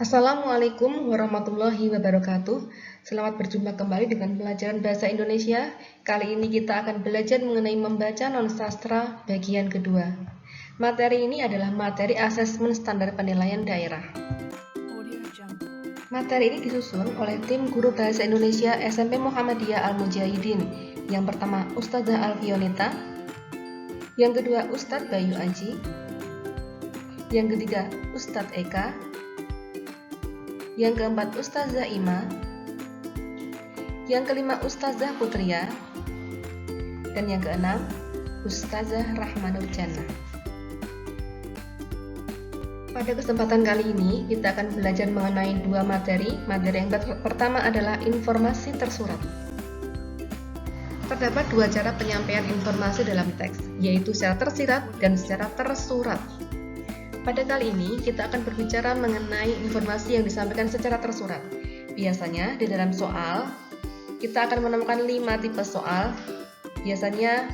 Assalamualaikum warahmatullahi wabarakatuh. Selamat berjumpa kembali dengan pelajaran Bahasa Indonesia. Kali ini kita akan belajar mengenai membaca non-sastra bagian kedua. Materi ini adalah materi asesmen standar penilaian daerah. Materi ini disusun oleh tim guru Bahasa Indonesia SMP Muhammadiyah Al-Mujahidin. Yang pertama Ustazah Alfionita, yang kedua Ustadz Bayu Aji, yang ketiga Ustadz Eka, yang keempat Ustazah Ima, yang kelima Ustazah Putria, dan yang keenam Ustazah Rahmanur Jannah. Pada kesempatan kali ini kita akan belajar mengenai dua materi. Materi yang pertama adalah informasi tersurat. Terdapat dua cara penyampaian informasi dalam teks, yaitu secara tersirat dan secara tersurat. Pada kali ini, kita akan berbicara mengenai informasi yang disampaikan secara tersurat. Biasanya, di dalam soal, kita akan menemukan 5 tipe soal. Biasanya,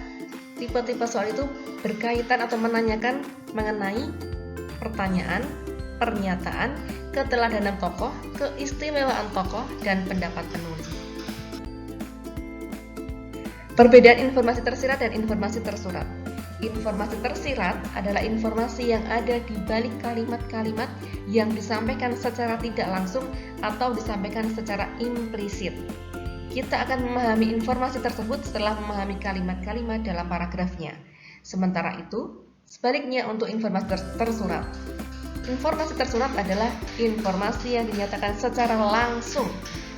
tipe-tipe soal itu berkaitan atau menanyakan mengenai pertanyaan, pernyataan, keteladanan tokoh, keistimewaan tokoh, dan pendapat penulis. Perbedaan informasi tersirat dan informasi tersurat. Informasi tersirat adalah informasi yang ada di balik kalimat-kalimat yang disampaikan secara tidak langsung atau disampaikan secara implisit. Kita akan memahami informasi tersebut setelah memahami kalimat-kalimat dalam paragrafnya. Sementara itu, sebaliknya untuk informasi tersurat. Informasi tersurat adalah informasi yang dinyatakan secara langsung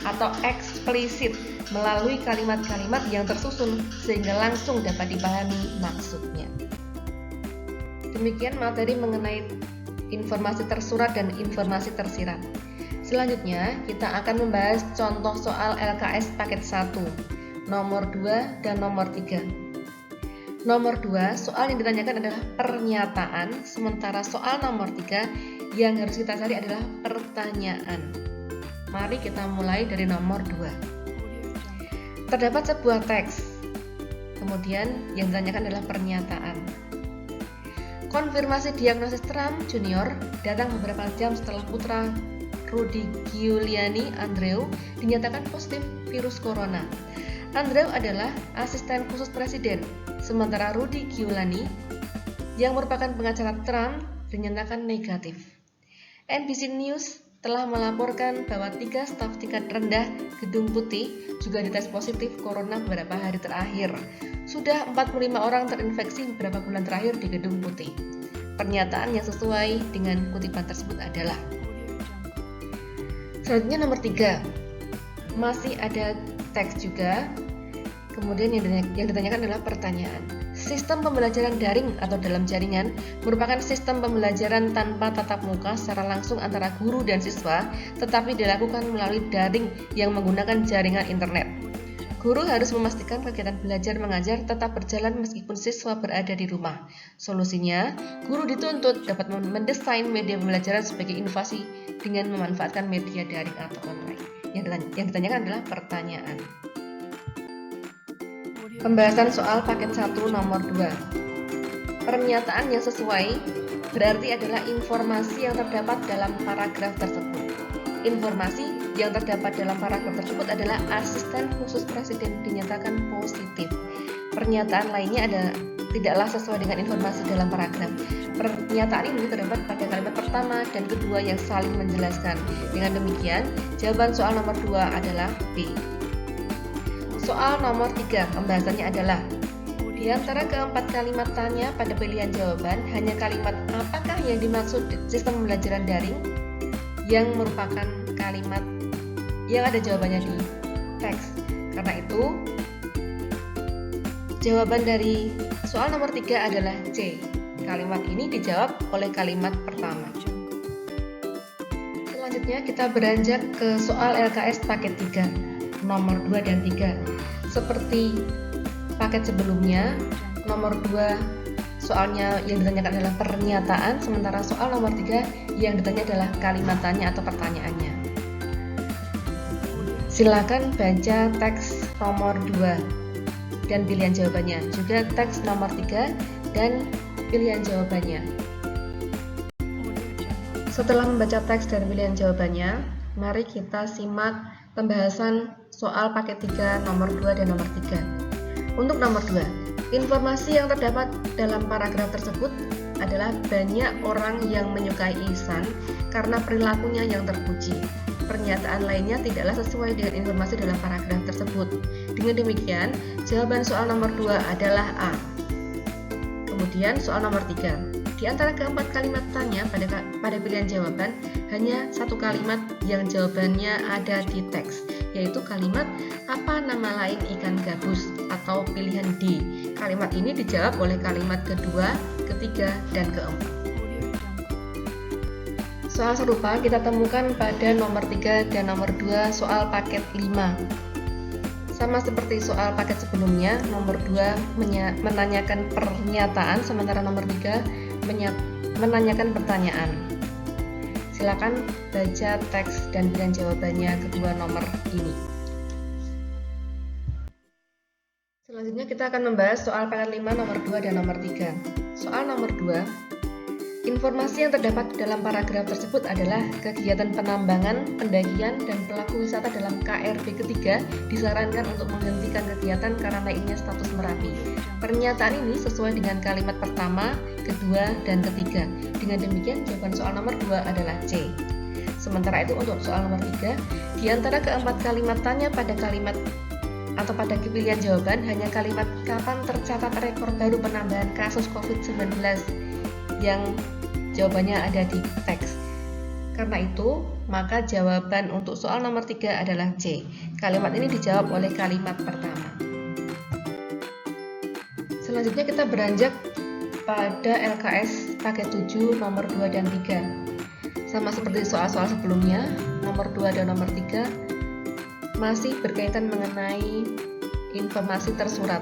atau eksplisit melalui kalimat-kalimat yang tersusun sehingga langsung dapat dipahami maksudnya. Demikian materi mengenai informasi tersurat dan informasi tersirat. Selanjutnya, kita akan membahas contoh soal LKS paket 1, nomor 2 dan nomor 3. Nomor 2, soal yang ditanyakan adalah pernyataan, sementara soal nomor 3 yang harus kita cari adalah pertanyaan. Mari kita mulai dari nomor 2. Terdapat sebuah teks, kemudian yang ditanyakan adalah pernyataan. Konfirmasi diagnosis Trump Junior datang beberapa jam setelah putra Rudy Giuliani, Andrew, dinyatakan positif virus corona. Andrew adalah asisten khusus presiden, sementara Rudy Giuliani, yang merupakan pengacara Trump, dinyatakan negatif. NBC News telah melaporkan bahwa 3 staf tingkat rendah Gedung Putih juga dites positif corona beberapa hari terakhir. Sudah 45 orang terinfeksi beberapa bulan terakhir di Gedung Putih. Pernyataan yang sesuai dengan kutipan tersebut adalah. Selanjutnya nomor 3. Masih ada teks juga. Kemudian yang ditanyakan adalah pertanyaan. Sistem pembelajaran daring atau dalam jaringan merupakan sistem pembelajaran tanpa tatap muka secara langsung antara guru dan siswa, tetapi dilakukan melalui daring yang menggunakan jaringan internet. Guru harus memastikan kegiatan belajar mengajar tetap berjalan meskipun siswa berada di rumah. Solusinya, guru dituntut dapat mendesain media pembelajaran sebagai inovasi dengan memanfaatkan media daring atau online. Yang ditanyakan adalah pertanyaan. Pembahasan soal paket 1 nomor 2. Pernyataan yang sesuai berarti adalah informasi yang terdapat dalam paragraf tersebut. Informasi yang terdapat dalam paragraf tersebut adalah asisten khusus presiden dinyatakan positif. Pernyataan lainnya tidaklah sesuai dengan informasi dalam paragraf. Pernyataan ini terdapat pada kalimat pertama dan kedua yang saling menjelaskan. Dengan demikian, jawaban soal nomor 2 adalah B. Soal nomor 3, pembahasannya adalah di antara keempat kalimat tanya pada pilihan jawaban, hanya kalimat apakah yang dimaksud sistem pembelajaran daring yang merupakan kalimat yang ada jawabannya di teks. Karena itu, jawaban dari soal nomor 3 adalah C. Kalimat ini dijawab oleh kalimat pertama. Selanjutnya kita beranjak ke soal LKS paket 3, nomor 2 dan 3. Seperti paket sebelumnya, nomor 2 soalnya yang ditanyakan adalah pernyataan, sementara soal nomor 3 yang ditanya adalah kalimat tanya atau pertanyaannya. Silakan baca teks nomor 2 dan pilihan jawabannya, juga teks nomor 3 dan pilihan jawabannya. Setelah membaca teks dan pilihan jawabannya, mari kita simak pembahasan soal paket 3 nomor 2 dan nomor 3. Untuk nomor 2, informasi yang terdapat dalam paragraf tersebut adalah banyak orang yang menyukai Ihsan karena perilakunya yang terpuji. Pernyataan lainnya tidaklah sesuai dengan informasi dalam paragraf tersebut. Dengan demikian, jawaban soal nomor 2 adalah A. Kemudian soal nomor 3. Di antara keempat kalimat tanya pada pilihan jawaban, hanya satu kalimat yang jawabannya ada di teks, yaitu kalimat apa nama lain ikan gabus atau pilihan D. Kalimat ini dijawab oleh kalimat kedua, ketiga, dan keempat. Soal serupa kita temukan pada nomor 3 dan nomor 2 soal paket 5. Sama seperti soal paket sebelumnya, nomor 2 menanyakan pernyataan, sementara nomor 3 menanyakan pertanyaan. Silakan baca teks dan pilihan jawabannya kedua nomor ini. Selanjutnya kita akan membahas soal paket 5 nomor 2 dan nomor 3. Soal nomor 2, informasi yang terdapat dalam paragraf tersebut adalah kegiatan penambangan, pendakian, dan pelaku wisata dalam KRB ketiga disarankan untuk menghentikan kegiatan karena naiknya status Merapi. Pernyataan ini sesuai dengan kalimat pertama, kedua, dan ketiga. Dengan demikian, jawaban soal nomor 2 adalah C. Sementara itu untuk soal nomor 3, di antara keempat kalimat tanya pada kalimat atau pada pilihan jawaban, hanya kalimat kapan tercatat rekor baru penambahan kasus COVID-19 yang jawabannya ada di teks. Karena itu, maka jawaban untuk soal nomor 3 adalah C. Kalimat ini dijawab oleh kalimat pertama. Selanjutnya kita beranjak pada LKS paket 7 nomor 2 dan 3. Sama seperti soal-soal sebelumnya, nomor 2 dan nomor 3 masih berkaitan mengenai informasi tersurat.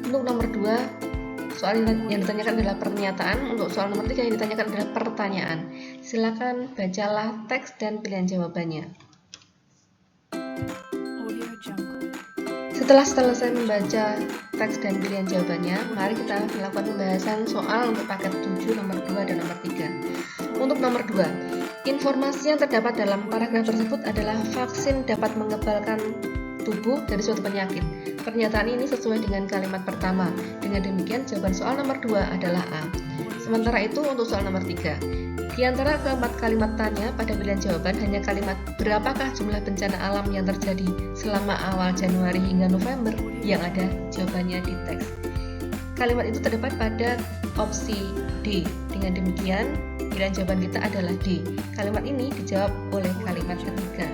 Untuk nomor 2, soal yang ditanyakan adalah pernyataan, untuk soal nomor 3 yang ditanyakan adalah pertanyaan. Silakan bacalah teks dan pilihan jawabannya. Setelah selesai membaca teks dan pilihan jawabannya, mari kita melakukan pembahasan soal untuk paket 7 nomor 2 dan nomor 3. Untuk nomor 2, informasi yang terdapat dalam paragraf tersebut adalah vaksin dapat mengebalkan tubuh dari suatu penyakit. Pernyataan ini sesuai dengan kalimat pertama. Dengan demikian, jawaban soal nomor 2 adalah A. Sementara itu untuk soal nomor 3, di antara keempat kalimat tanya pada pilihan jawaban, hanya kalimat berapakah jumlah bencana alam yang terjadi selama awal Januari hingga November yang ada jawabannya di teks. Kalimat itu terdapat pada opsi D. Dengan demikian, pilihan jawaban kita adalah D. Kalimat ini dijawab oleh kalimat ketiga.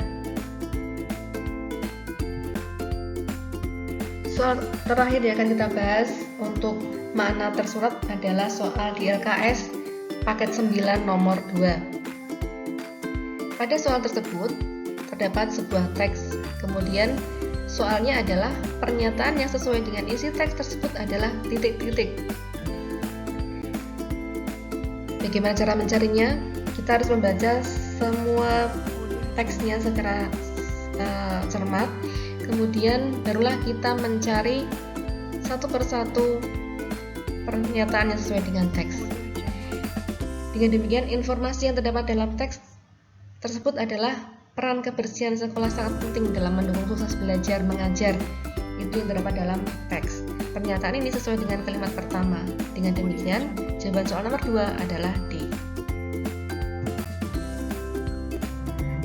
Soal terakhir yang akan kita bahas untuk makna tersurat adalah soal di LKS paket 9 nomor 2. Pada soal tersebut terdapat sebuah teks, kemudian soalnya adalah pernyataan yang sesuai dengan isi teks tersebut adalah titik-titik. Bagaimana cara mencarinya? Kita harus membaca semua teksnya secara cermat, kemudian barulah kita mencari satu persatu pernyataan yang sesuai dengan teks. Dengan demikian, informasi yang terdapat dalam teks tersebut adalah peran kebersihan sekolah sangat penting dalam mendukung sukses belajar mengajar. Itu yang terdapat dalam teks. Pernyataan ini sesuai dengan kalimat pertama. Dengan demikian, jawaban soal nomor 2 adalah D.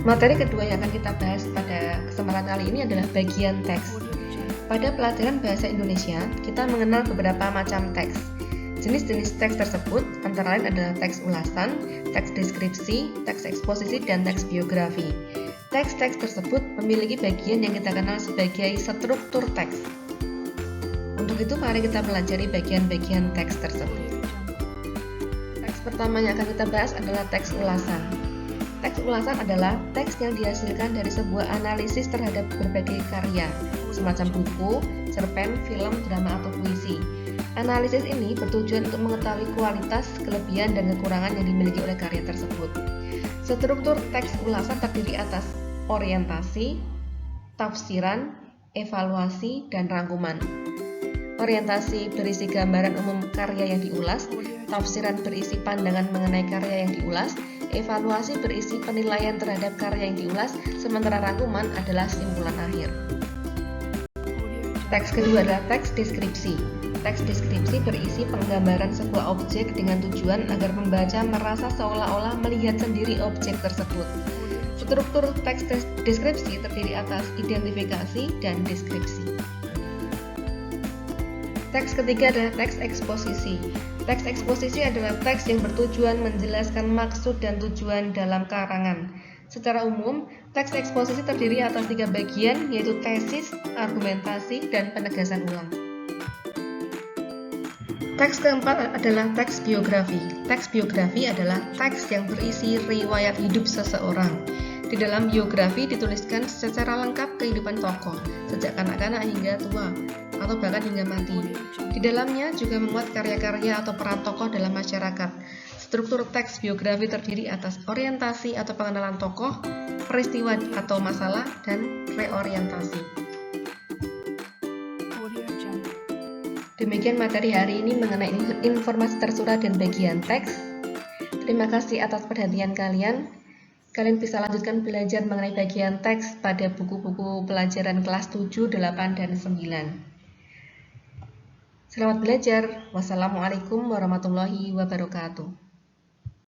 Materi kedua yang akan kita bahas pada kesempatan kali ini adalah bagian teks. Pada pelajaran bahasa Indonesia, kita mengenal beberapa macam teks. Jenis-jenis teks tersebut antara lain adalah teks ulasan, teks deskripsi, teks eksposisi, dan teks biografi. Teks-teks tersebut memiliki bagian yang kita kenal sebagai struktur teks. Untuk itu, mari kita pelajari bagian-bagian teks tersebut. Teks pertama yang akan kita bahas adalah teks ulasan. Teks ulasan adalah teks yang dihasilkan dari sebuah analisis terhadap berbagai karya, semacam buku, cerpen, film, drama, atau puisi. Analisis ini bertujuan untuk mengetahui kualitas, kelebihan, dan kekurangan yang dimiliki oleh karya tersebut. Struktur teks ulasan terdiri atas orientasi, tafsiran, evaluasi, dan rangkuman. Orientasi berisi gambaran umum karya yang diulas, tafsiran berisi pandangan mengenai karya yang diulas, Evaluasi berisi penilaian terhadap karya yang diulas, sementara rangkuman adalah simpulan akhir. Teks kedua adalah teks deskripsi. Teks deskripsi berisi penggambaran sebuah objek dengan tujuan agar pembaca merasa seolah-olah melihat sendiri objek tersebut. Struktur teks deskripsi terdiri atas identifikasi dan deskripsi. Teks ketiga adalah teks eksposisi. Teks eksposisi adalah teks yang bertujuan menjelaskan maksud dan tujuan dalam karangan. Secara umum, teks eksposisi terdiri atas 3 bagian, yaitu tesis, argumentasi, dan penegasan ulang. Teks keempat adalah teks biografi. Teks biografi adalah teks yang berisi riwayat hidup seseorang. Di dalam biografi dituliskan secara lengkap kehidupan tokoh, sejak kanak-kanak hingga tua, atau bahkan hingga mati. Di dalamnya juga memuat karya-karya atau peran tokoh dalam masyarakat. Struktur teks biografi terdiri atas orientasi atau pengenalan tokoh, peristiwa atau masalah, dan reorientasi. Demikian materi hari ini mengenai informasi tersurat dan bagian teks. Terima kasih atas perhatian kalian. Kalian bisa lanjutkan belajar mengenai bagian teks pada buku-buku pelajaran kelas 7, 8, dan 9. Selamat belajar. Wassalamualaikum warahmatullahi wabarakatuh.